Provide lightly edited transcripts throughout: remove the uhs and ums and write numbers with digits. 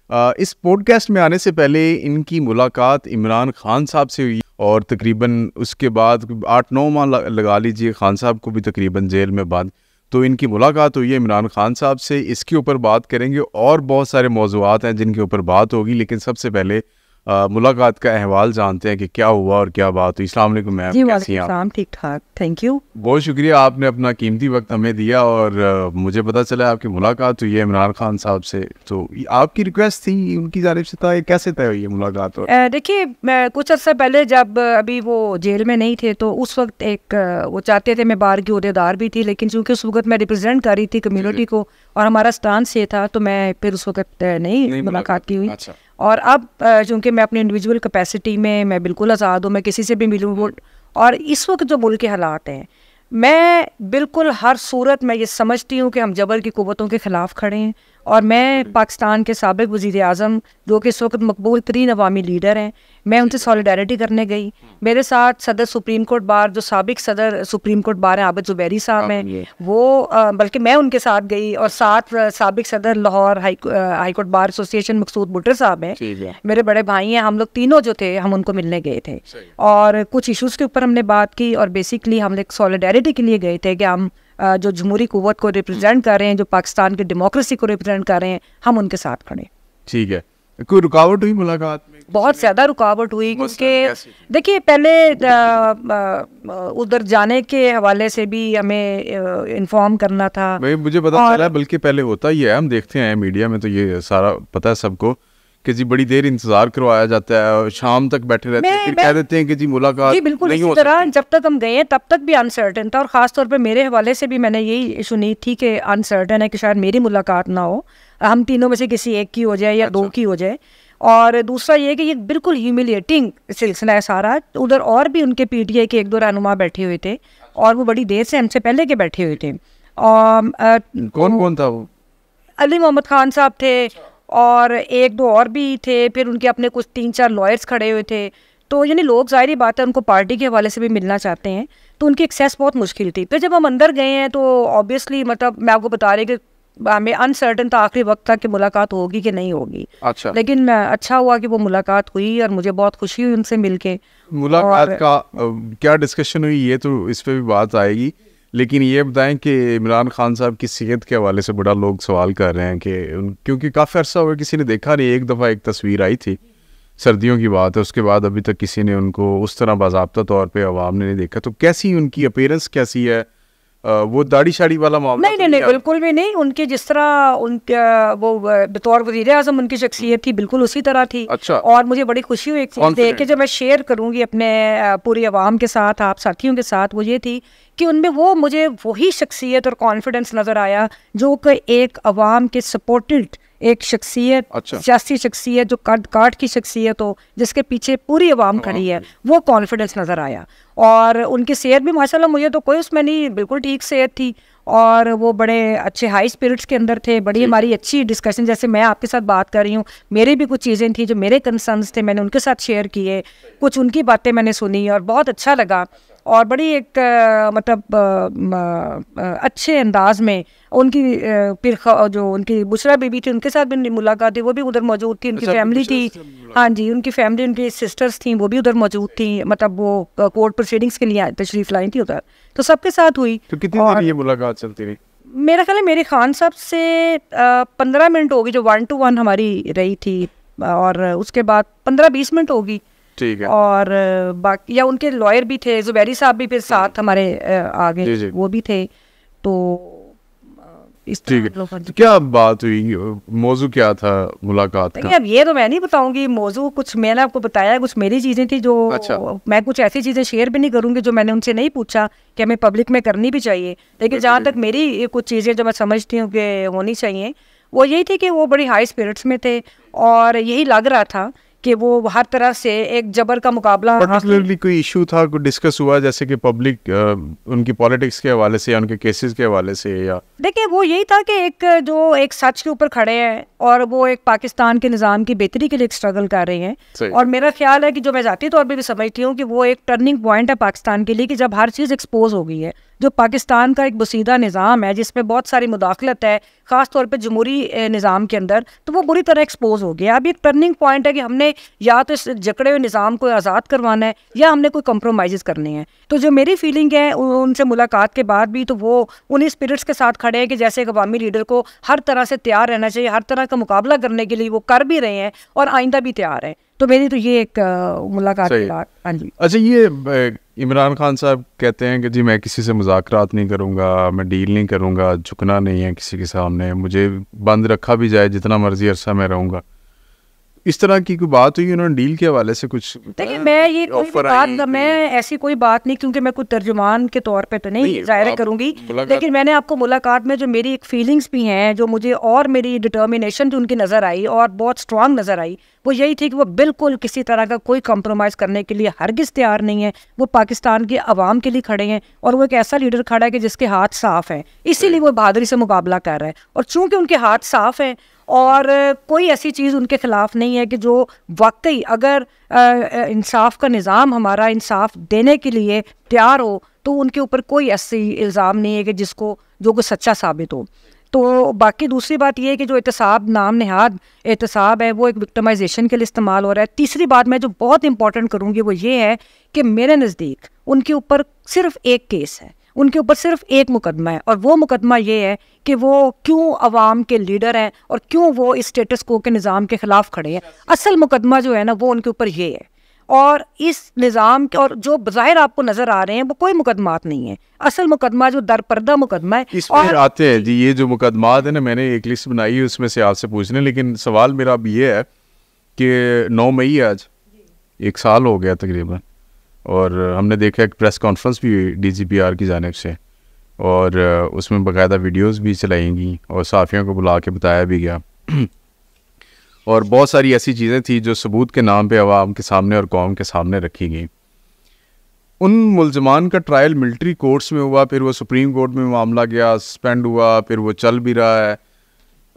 इस पॉडकास्ट में आने से पहले इनकी मुलाकात इमरान खान साहब से हुई और तकरीबन उसके बाद 8-9 माह लगा लीजिए, खान साहब को भी तकरीबन जेल में बंद। तो इनकी मुलाकात हुई है इमरान खान साहब से, इसके ऊपर बात करेंगे और बहुत सारे मौज़ूआत हैं जिनके ऊपर बात होगी। लेकिन सबसे पहले मुलाकात का अहवाल जानते हैं कि क्या हुआ और क्या बात हुई। अस्सलाम वालेकुम मैम, कैसी हैं आप? ठीक ठाक, थैंक यू। बहुत शुक्रिया, आपने अपना कीमती वक्त हमें दिया और मुझे पता चला आपकी मुलाकात हुई है इमरान खान साहब से। तो आपकी रिक्वेस्ट थी, उनकी जानिब से था, कैसे तय हुई है मुलाकात? देखिए, कुछ अर्सा पहले जब अभी वो जेल में नहीं थे तो उस वक्त एक वो चाहते थे, मैं बार की ओहदेदार भी थी, लेकिन चूँकि उस वक्त मैं रिप्रेजेंट कर रही थी कम्युनिटी को और हमारा स्टांस ये था, तो मैं फिर उस वक्त नहीं मुलाकात की हुई। अच्छा। और अब चूँकि मैं अपनी इंडिविजुअल कैपेसिटी में मैं बिल्कुल आज़ाद हूँ, मैं किसी से भी मिलूँ। और इस वक्त जो मुल्क के हालात हैं, मैं बिल्कुल हर सूरत में ये समझती हूँ कि हम जबर की कुव्वतों के ख़िलाफ़ खड़े हैं। और मैं पाकिस्तान के साबिक़ वज़ीर आज़म, जो कि इस वक्त मकबूल तरीन अवामी लीडर हैं, मैं उनसे सॉलिडारिटी करने गई। मेरे साथ सदर सुप्रीम कोर्ट बार, जो साबिक़ सदर सुप्रीम कोर्ट बार हैं, आबिद ज़ुबैरी साहब हैं, वो बल्कि मैं उनके साथ गई। और साथ साबिक़ सदर Lahore high court bar association Maqsood Buttar साहब हैं, मेरे बड़े भाई हैं। हम लोग तीनों जो थे, हम उनको मिलने गए थे और कुछ इशूज़ के ऊपर हमने बात की। और बेसिकली हम एक सॉलिडारिटी के लिए गए थे कि हम जो जमहूरी कुव्वत को रिप्रेजेंट कर रहे हैं, जो पाकिस्तान की डेमोक्रेसी को रिप्रेजेंट कर रहे हैं, हम उनके साथ खड़े। ठीक है। कोई रुकावट हुई मुलाकात में? बहुत ज़्यादा रुकावट हुई, क्योंकि देखिए पहले उधर जाने के हवाले से भी हमें इन्फॉर्म करना था। मुझे पता चला, बल्कि पहले होता ही है, हम देखते हैं मीडिया में तो ये सारा पता है सबको कि जी बड़ी देर इंतजार करवाया जाता है और शाम तक बैठे रहते हैं, फिर कह देते हैं कि जी मुलाकात जी बिल्कुल नहीं इसी हो तरह। सकती। जब तक हम गए हैं तब तक भी अनसर्टन था, और ख़ास तौर पे मेरे हवाले से भी मैंने यही सुनी थी कि अनसर्टन है कि शायद मेरी मुलाकात ना हो, हम तीनों में से किसी एक की हो जाए या दो की हो जाए। और दूसरा ये कि ये बिल्कुल ह्यूमिलिएटिंग सिलसिला है सारा। उधर और भी उनके PTI के 1-2 रहनुमा बैठे हुए थे और वो बड़ी देर से हमसे पहले के बैठे हुए थे। और कौन कौन था वो? अली मोहम्मद खान साहब थे और 1-2 और भी थे, फिर उनके अपने कुछ 3-4 लॉयर्स खड़े हुए थे। तो यानी लोग ज़ाहिर बात है उनको पार्टी के हवाले से भी मिलना चाहते हैं, तो उनकी एक्सेस बहुत मुश्किल थी। फिर जब हम अंदर गए हैं तो ऑब्वियसली मतलब मैं आपको बता रही कि हमें अनसर्टन था आखिरी वक्त तक कि मुलाकात होगी कि नहीं होगी। अच्छा। लेकिन अच्छा हुआ कि वो मुलाकात हुई और मुझे बहुत खुशी हुई उनसे मिलके। मुलाकात का क्या डिस्कशन हुई, ये तो इस पे भी बात आएगी, लेकिन ये बताएं कि इमरान खान साहब की सेहत के हवाले से बड़ा लोग सवाल कर रहे हैं कि क्योंकि काफ़ी अर्सा हुआ किसी ने देखा नहीं। एक दफ़ा एक तस्वीर आई थी, सर्दियों की बात है, उसके बाद अभी तक किसी ने उनको उस तरह बाज़ाब्ता तौर पे अवाम ने नहीं देखा। तो कैसी उनकी अपीयरेंस कैसी है? वो दाढ़ी शाड़ी वाला मामला? नहीं, बिल्कुल भी नहीं। उनके जिस तरह उनके वो बतौर वज़ीर आज़म उनकी शख्सियत थी बिल्कुल उसी तरह थी। अच्छा। और मुझे बड़ी खुशी हुई एक चीज़ देख के, जब मैं शेयर करूँगी अपने पूरी आवाम के साथ, आप साथियों के साथ, वो ये थी कि उनमें वो मुझे वही शख्सियत और कॉन्फिडेंस नज़र आया जो कि एक अवाम के सपोर्टेड एक शख्सियत, सियासी शख्सियत जो कद काट की शख्सियत हो, जिसके पीछे पूरी आवाम खड़ी है, वो कॉन्फिडेंस नज़र आया। और उनकी सेहत भी माशाल्लाह, मुझे तो कोई उसमें नहीं, बिल्कुल ठीक सेहत थी। और वो बड़े अच्छे हाई स्पिरिट्स के अंदर थे। बड़ी हमारी अच्छी डिस्कशन, जैसे मैं आपके साथ बात कर रही हूँ, मेरी भी कुछ चीज़ें थी जो मेरे कंसर्न्स थे, मैंने उनके साथ शेयर किए, कुछ उनकी बातें मैंने सुनी और बहुत अच्छा लगा। और बड़ी एक मतलब अच्छे अंदाज में उनकी फिर जो उनकी बुशरा बीबी थी, उनके साथ भी मुलाकात थी, वो भी उधर मौजूद थी। उनकी फैमिली थी, हाँ जी, उनकी फैमिली, उनकी सिस्टर्स थी, वो भी उधर मौजूद थी। मतलब वो कोर्ट प्रोसीडिंग्स के लिए तशरीफ लाई थी उधर, तो सबके साथ हुई। तो कितनी देर ये मुलाकात चलती रही? मेरा ख्याल है मेरे खान साहब से 15 मिनट होगी जो 1-to-1 हमारी रही थी, और उसके बाद 15-20 मिनट होगी। ठीक है। और बाकी या उनके लॉयर भी थे, ज़ुबैरी साहब भी फिर साथ हमारे आगे वो भी थे। तो इस तरह तो क्या बात हुई, मौजू क्या था मुलाकात का? अब ये तो मैं नहीं बताऊंगी मौजू, कुछ मैंने आपको बताया, कुछ मेरी चीज़ें थी जो मैं कुछ ऐसी चीज़ें शेयर भी नहीं करूंगी जो मैंने उनसे नहीं पूछा कि हमें पब्लिक में करनी भी चाहिए। लेकिन जहाँ तक मेरी कुछ चीज़ें जो मैं समझती हूँ कि होनी चाहिए, वो यही थी कि वो बड़ी हाई स्पिरिट्स में थे और यही लग रहा था कि वो हर तरह से एक जबर का मुकाबला। पर्टिकुलरली कोई इशू था, कोई डिस्कस हुआ, जैसे कि पब्लिक उनकी पॉलिटिक्स के हवाले से या उनके केसेस के हवाले से? या देखिए वो यही था कि एक सच के ऊपर खड़े हैं और वो एक पाकिस्तान के निज़ाम की बेहतरी के लिए स्ट्रगल कर रहे हैं। और मेरा ख्याल है कि जो मैं ज़ाती तौर पे भी समझती हूँ कि वो एक टर्निंग पॉइंट है पाकिस्तान के लिए, कि जब हर चीज़ एक्सपोज हो गई है, जो पाकिस्तान का एक बसीदा निज़ाम है जिसमें बहुत सारी मुदाखलत है, ख़ास तौर पे जमहूरी निज़ाम के अंदर, तो वो बुरी तरह एक्सपोज हो गया। अब एक टर्निंग पॉइंट है कि हमने या तो इस जकड़े हुए निज़ाम को आज़ाद करवाना है या हमने कोई कम्प्रोमाइज़ करने हैं। तो जो मेरी फीलिंग है उनसे मुलाकात के बाद भी, तो वो उन्हीं स्पिरिट्स के साथ खड़े हैं कि जैसे एक अवामी लीडर को हर तरह से तैयार रहना चाहिए, हर तरह का मुकाबला करने के लिए वो कर भी रहे हैं और आइंदा भी तैयार है। तो मेरी तो ये एक मुलाकात की बात। हाँ जी। अच्छा, ये इमरान खान साहब कहते हैं कि जी मैं किसी से मुज़ाकरात नहीं करूँगा, मैं डील नहीं करूँगा, झुकना नहीं है किसी के सामने, मुझे बंद रखा भी जाए जितना मर्जी अरसा मैं रहूँगा। इस तरह की कोई बात हुई उन्होंने डील के हवाले से कुछ? देखिए, मैं ये कोई भी बात, मैं ऐसी कोई बात नहीं, क्योंकि मैं कोई तर्जुमान के तौर पे तो नहीं ज़ाहिर करूँगी, लेकिन मैंने आपको मुलाकात में जो मेरी एक फीलिंग्स भी हैं, जो मुझे और मेरी डिटर्मिनेशन जो उनकी नज़र आई और बहुत स्ट्रांग नज़र आई, वो यही थी कि वो बिल्कुल किसी तरह का कोई कंप्रोमाइज़ करने के लिए हरगिज़ तैयार नहीं है। वो पाकिस्तान के अवाम के लिए खड़े हैं और वो एक ऐसा लीडर खड़ा है कि जिसके हाथ साफ़ हैं, इसीलिए वो बहादुरी से मुकाबला कर रहा है। और चूँकि उनके हाथ साफ़ हैं और कोई ऐसी चीज़ उनके ख़िलाफ़ नहीं है कि जो वाकई अगर इंसाफ का निज़ाम हमारा इंसाफ देने के लिए तैयार हो, तो उनके ऊपर कोई ऐसी इल्ज़ाम नहीं है कि जिसको जो कोई सच्चा साबित हो। तो बाकी दूसरी बात ये है कि जो एहतसाब, नाम नेहाद एहतसाब है, वो एक विक्टिमाइजेशन के लिए इस्तेमाल हो रहा है। तीसरी बात मैं जो बहुत इंपॉर्टेंट करूँगी वो ये है कि मेरे नज़दीक उनके ऊपर सिर्फ एक केस है, उनके ऊपर सिर्फ एक मुकदमा है, और वो मुकदमा ये है कि वो क्यों अवाम के लीडर हैं और क्यों वो इस स्टेटस को के निज़ाम के ख़िलाफ़ खड़े हैं। असल मुकदमा जो है ना, वो उनके ऊपर ये है। और इस निज़ाम के और जो बज़ाहिर आपको नज़र आ रहे हैं वो कोई मुकदमात नहीं है। असल मुकदमा जो दरपर्दा मुकदमा है, इस पर आते हैं जी। ये जो मुकदमात है ना, मैंने एक लिस्ट बनाई है उसमें से आपसे पूछने, लेकिन सवाल मेरा अब ये है कि 9 मई आज 1 साल हो गया तकरीबन, और हमने देखा एक प्रेस कॉन्फ्रेंस भी हुई DGPR की जानिब से, और उसमें बाकायदा वीडियोस भी चलाएंगी और साफ़ियों को बुला के बताया भी गया और बहुत सारी ऐसी चीज़ें थी जो सबूत के नाम पे अवाम के सामने और कौम के सामने रखी गई। उन मुल्ज़मान का ट्रायल मिलिट्री कोर्ट्स में हुआ, फिर वो सुप्रीम कोर्ट में मामला गया, सस्पेंड हुआ, फिर वो चल भी रहा है।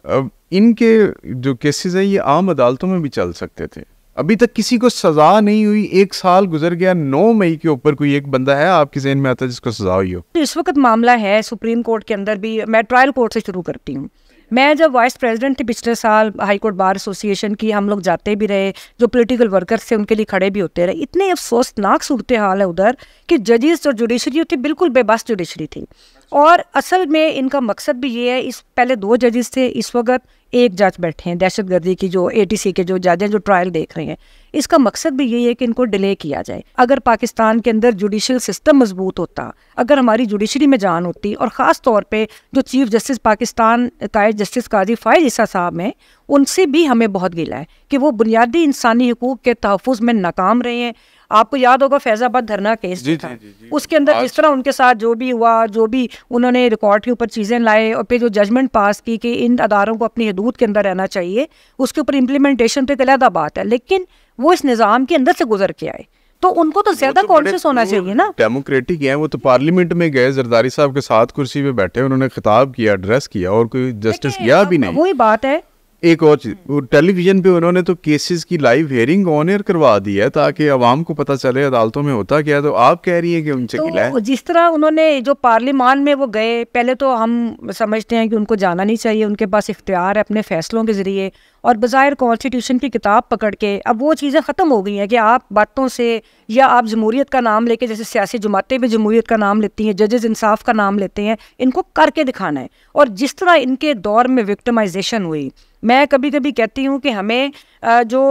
अब इनके जो केसेस हैं ये आम अदालतों में भी चल सकते थे, अभी तक किसी को सज़ा नहीं हुई। 1 साल गुजर गया, 9 मई के ऊपर कोई एक बंदा है आपके ज़हन में आता है जिसको सज़ा हुई हो? इस वक्त मामला है सुप्रीम कोर्ट के अंदर भी। मैं ट्रायल कोर्ट से शुरू करती हूँ। मैं जब वाइस प्रेसिडेंट थी पिछले साल हाई कोर्ट बार एसोसिएशन की, हम लोग जाते भी रहे, जो पॉलिटिकल वर्कर्स थे उनके लिए खड़े भी होते रहे। इतने अफसोसनाक सूरत हाल है उधर कि जजेस और जुडिशरी थी बिल्कुल बेबस जुडिशरी थी। और असल में इनका मकसद भी ये है, इस पहले 2 जजेस थे, इस वक्त एक जज बैठे हैं दहशतगर्दी की, जो ATC के जो जज हैं जो ट्रायल देख रहे हैं। इसका मकसद भी यही है कि इनको डिले किया जाए। अगर पाकिस्तान के अंदर जुडिशल सिस्टम मजबूत होता, अगर हमारी जुडिशरी में जान होती, और ख़ास तौर पे जो चीफ जस्टिस पाकिस्तान कायद जस्टिस काजी फ़ाइज़ ईसा साहब हैं, उनसे भी हमें बहुत गिला है कि वो बुनियादी इंसानी हकूक़ के तहफ़्फ़ुज़ में नाकाम रहे हैं। आपको याद होगा फैज़ाबाद धरना केस था, उसके अंदर जिस तरह उनके साथ जो भी हुआ, जो भी उन्होंने रिकॉर्ड के ऊपर चीज़ें लाए और फिर जो जजमेंट पास की कि इन अदारों को अपनी हदूद के अंदर रहना चाहिए, उसके ऊपर इम्प्लीमेंटेशन तो एक अलग बात है, लेकिन वो इस निज़ाम के अंदर से गुजर के आए, तो उनको तो ज्यादा कॉन्शियस होना चाहिए ना। डेमोक्रेटिक है वो, तो पार्लियामेंट में गए, जरदारी साहब के साथ कुर्सी पे बैठे, उन्होंने खिताब किया, एड्रेस किया, और कोई जस्टिस किया भी नहीं। वही बात है। एक और चीज, टेलीविजन पे उन्होंने तो केसेस की लाइव हियरिंग ऑन एयर करवा दी है ताकि आवाम को पता चले अदालतों में होता क्या है। तो आप कह रही हैं कि उनसे गिला है। जिस तरह उन्होंने जो पार्लियामान में वो गए, पहले तो हम समझते हैं कि उनको जाना नहीं चाहिए, उनके पास इख्तियार है अपने फैसलों के ज़रिए, और बज़ाहिर कॉन्स्टिट्यूशन की किताब पकड़ के अब वो चीज़ें ख़त्म हो गई हैं कि आप बातों से या आप जमहूरियत का नाम लेके, जैसे सियासी जमातें भी जमहूरियत का नाम लेती हैं, जजेस इंसाफ का नाम लेते हैं, इनको करके दिखाना है। और जिस तरह इनके दौर में विक्टिमाइजेशन हुई, मैं कभी कभी कहती हूँ कि हमें जो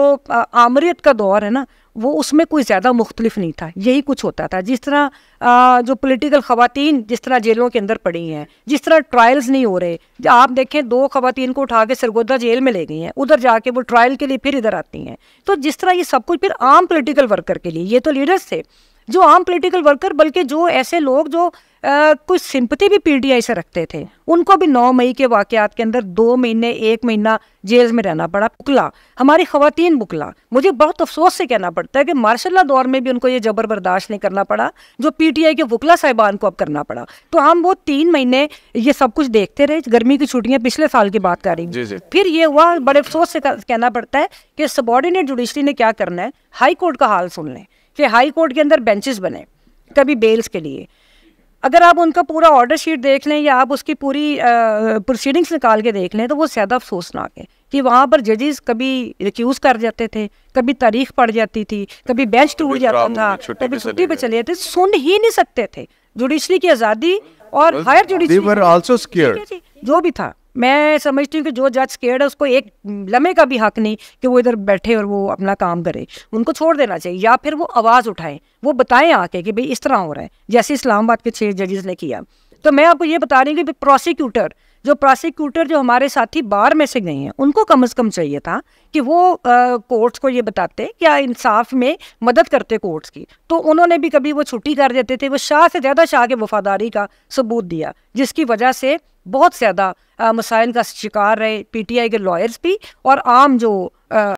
आमरीत का दौर है ना, वो उसमें कोई ज़्यादा मुख्तलिफ नहीं था, यही कुछ होता था। जिस तरह जो पॉलिटिकल ख़वातीन जिस तरह जेलों के अंदर पड़ी हैं, जिस तरह ट्रायल्स नहीं हो रहे, आप देखें 2 ख़वातीन को उठा के सरगोदा जेल में ले गई हैं, उधर जाके वो ट्रायल के लिए फिर इधर आती हैं। तो जिस तरह ये सब कुछ फिर आम पॉलिटिकल वर्कर के लिए, ये तो लीडर्स थे जो आम पॉलिटिकल वर्कर, बल्कि जो ऐसे लोग जो कुछ सिंपैथी भी PTI से रखते थे, उनको भी 9 मई के वाक़यात के अंदर 2 महीने 1 महीना जेल में रहना पड़ा। बुकला हमारी ख़वातीन बुकला, मुझे बहुत अफसोस से कहना पड़ता है कि मार्शल लॉ दौर में भी उनको ये जबर बर्दाश्त नहीं करना पड़ा जो PTI के बुकला साहिबान को अब करना पड़ा। तो हम वो 3 महीने ये सब कुछ देखते रहे, गर्मी की छुट्टियाँ पिछले साल की बात कर रही हूँ। फिर ये हुआ, बड़े अफसोस से कहना पड़ता है कि सबॉर्डिनेट जुडिशरी ने क्या करना है। हाई कोर्ट का हाल सुन लें कि हाई कोर्ट के अंदर बेंचेस बने कभी बेल्स के लिए, अगर आप उनका पूरा ऑर्डर शीट देख लें या आप उसकी पूरी प्रोसीडिंग्स निकाल के देख लें तो वो ज़्यादा अफसोसनाक है कि वहाँ पर जजेस कभी रिक्यूज़ कर जाते थे, कभी तारीख पड़ जाती थी, कभी बेंच टूट जाता था, कभी छुट्टी पे चले जाते, सुन ही नहीं सकते थे। जुडिशरी की आज़ादी और हायर जुडिशरी जो भी था, मैं समझती हूँ कि जो जज स्केर्ड है उसको एक लम्हे का भी हक नहीं कि वो इधर बैठे और वो अपना काम करे, उनको छोड़ देना चाहिए या फिर वो आवाज़ उठाएं, वो बताएं आके कि भाई इस तरह हो रहा है, जैसे इस्लामाबाद के 6 जजेस ने किया। तो मैं आपको ये बता रही हूँ कि प्रोसिक्यूटर जो हमारे साथी बार में से गए हैं उनको कम से कम चाहिए था कि वो कोर्ट्स को ये बताते क्या इंसाफ में मदद करते कोर्ट्स की, तो उन्होंने भी कभी वो छुट्टी कर देते थे। वो शाह से ज़्यादा शाह के वफादारी का सबूत दिया, जिसकी वजह से बहुत ज़्यादा मसाइल का शिकार रहे PTI के लॉयर्स भी और आम जो